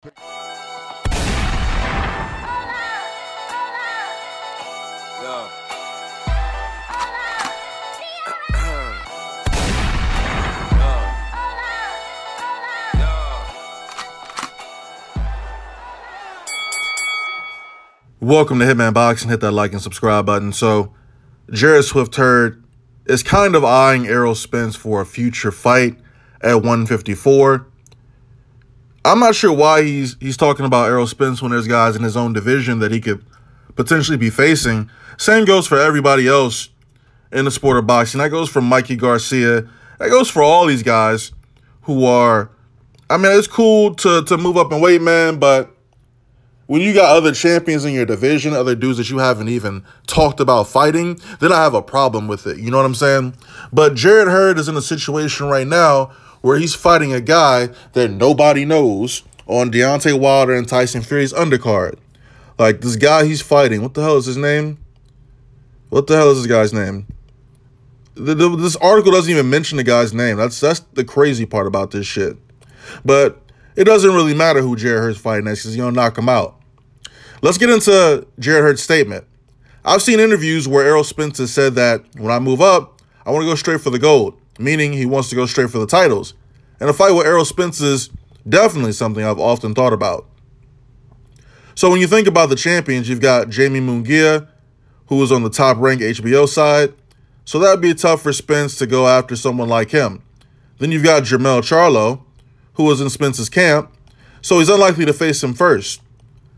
Welcome to Hitman Boxing. Hit that like and subscribe button. So, Jarrett Hurd is kind of eyeing Errol Spence for a future fight at 154. I'm not sure why he's talking about Errol Spence when there's guys in his own division that he could potentially be facing. Same goes for everybody else in the sport of boxing. That goes for Mikey Garcia. That goes for all these guys who are, I mean, it's cool to move up in weight, man, but when you got other champions in your division, other dudes that you haven't even talked about fighting, then I have a problem with it. You know what I'm saying? But Jarrett Hurd is in a situation right now where he's fighting a guy that nobody knows on Deontay Wilder and Tyson Fury's undercard. Like, this guy he's fighting, what the hell is his name? What the hell is this guy's name? This article doesn't even mention the guy's name. That's the crazy part about this shit. But it doesn't really matter who Jarrett Hurd's fighting next because you're going to knock him out. Let's get into Jarrett Hurd's statement. I've seen interviews where Errol Spence has said that when I move up, I want to go straight for the gold, meaning he wants to go straight for the titles. And a fight with Errol Spence is definitely something I've often thought about. So when you think about the champions, you've got Jamie Munguia, who is on the top-ranked HBO side. So that would be tough for Spence to go after someone like him. Then you've got Jermell Charlo, who was in Spence's camp, so he's unlikely to face him first.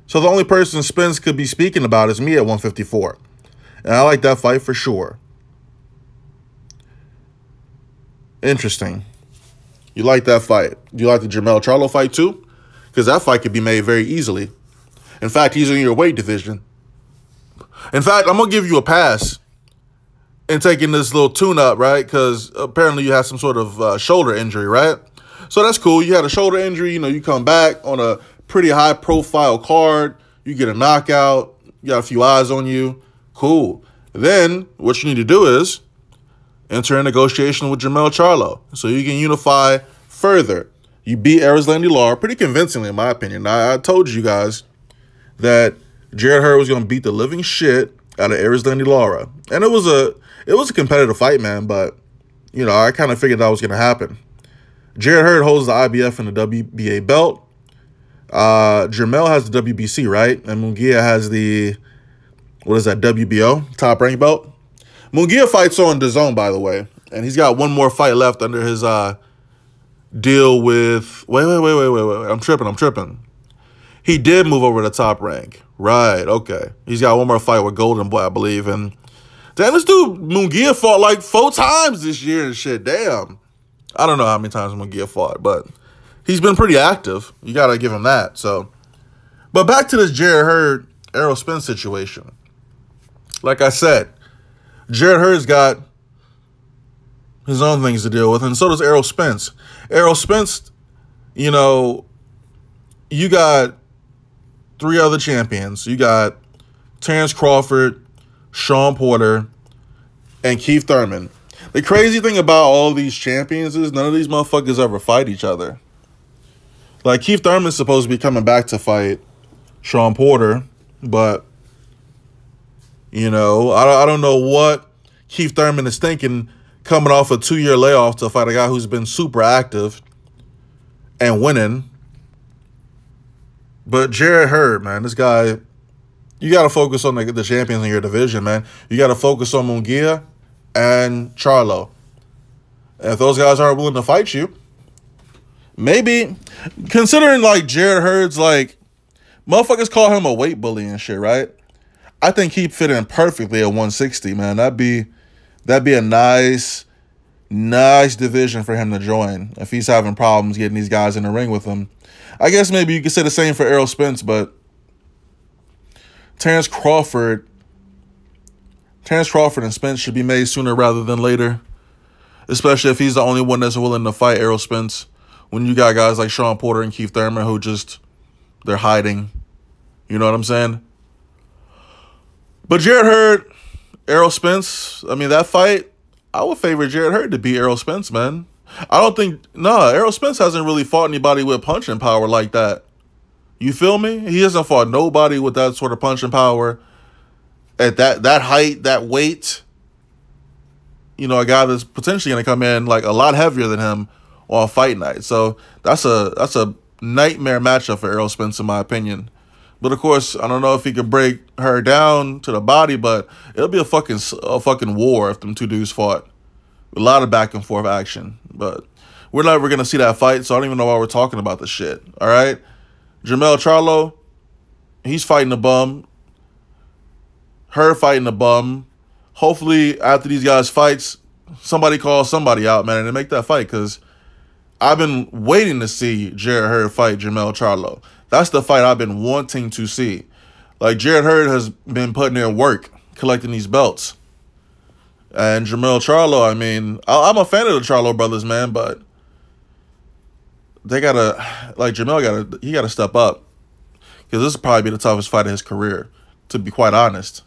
So the only person Spence could be speaking about is me at 154. And I like that fight for sure. Interesting. You like that fight. Do you like the Jermell Charlo fight too? Because that fight could be made very easily. In fact, he's in your weight division. In fact, I'm going to give you a pass in taking this little tune-up, right? Because apparently you had some sort of shoulder injury, right? So that's cool. You had a shoulder injury. You know, you come back on a pretty high-profile card. You get a knockout. You got a few eyes on you. Cool. Then what you need to do is enter a negotiation with Jermell Charlo so you can unify further. You beat Erislandy Lara pretty convincingly, in my opinion. I told you guys that Jarrett Hurd was going to beat the living shit out of Erislandy Lara. And it was a competitive fight, man, but, you know, I kind of figured that was going to happen. Jarrett Hurd holds the IBF and the WBA belt. Jermell has the WBC, right? And Munguia has the, what is that, WBO, top-ranked belt? Munguia fights on DeSoto, by the way. And he's got one more fight left under his deal with, wait. I'm tripping. He did move over to top rank. Right, okay. He's got one more fight with Golden Boy, I believe. And damn, this dude, Munguia, fought like 4 times this year and shit. Damn. I don't know how many times Munguia fought, but he's been pretty active. You got to give him that. So, but back to this Jarrett Hurd, Errol Spence situation. Like I said, Jarrett Hurd's got his own things to deal with, and so does Errol Spence. Errol Spence, you know, you got 3 other champions. You got Terrence Crawford, Sean Porter, and Keith Thurman. The crazy thing about all these champions is none of these motherfuckers ever fight each other. Like, Keith Thurman's supposed to be coming back to fight Sean Porter, but, you know, I don't know what Keith Thurman is thinking coming off a 2-year layoff to fight a guy who's been super active and winning. But Jarrett Hurd, man, this guy, you got to focus on the champions in your division, man. You got to focus on Munguia and Charlo. And if those guys aren't willing to fight you, maybe, considering like Jarrett Hurd's like, motherfuckers call him a weight bully and shit, right? I think he'd fit in perfectly at 160, man. That'd be a nice division for him to join if he's having problems getting these guys in the ring with him. I guess maybe you could say the same for Errol Spence, but Terrence Crawford and Spence should be made sooner rather than later, especially if he's the only one that's willing to fight Errol Spence. When you got guys like Sean Porter and Keith Thurman who just, they're hiding. You know what I'm saying? But Jarrett Hurd, Errol Spence, I mean, that fight, I would favor Jarrett Hurd to beat Errol Spence, man. I don't think, Errol Spence hasn't really fought anybody with punching power like that. You feel me? He hasn't fought nobody with that sort of punching power at that height, that weight. You know, a guy that's potentially going to come in like a lot heavier than him on fight night. So that's a nightmare matchup for Errol Spence, in my opinion. But of course, I don't know if he could break her down to the body, but it'll be a fucking war if them two dudes fought. A lot of back and forth action. But we're never going to see that fight, so I don't even know why we're talking about this shit. All right? Jermell Charlo, he's fighting a bum. Her fighting a bum. Hopefully, after these guys' fights, somebody calls somebody out, man, and they make that fight, because I've been waiting to see Jarrett Hurd fight Jermell Charlo. That's the fight I've been wanting to see. Like, Jarrett Hurd has been putting in work, collecting these belts. And Jermell Charlo, I mean, I'm a fan of the Charlo brothers, man, but they gotta, like, Jermell gotta step up. Because this will probably be the toughest fight of his career, to be quite honest.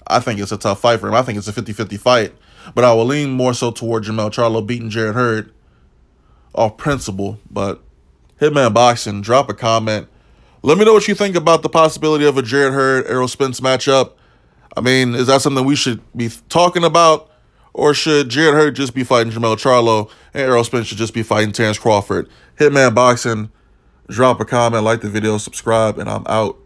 I think it's a tough fight for him. I think it's a 50-50 fight. But I will lean more so toward Jermell Charlo beating Jarrett Hurd off principle. But Hitman Boxing, drop a comment. Let me know what you think about the possibility of a Jarrett Hurd, Errol Spence matchup. I mean, is that something we should be talking about? Or should Jarrett Hurd just be fighting Jermell Charlo and Errol Spence should just be fighting Terrence Crawford? Hitman Boxing, drop a comment, like the video, subscribe, and I'm out.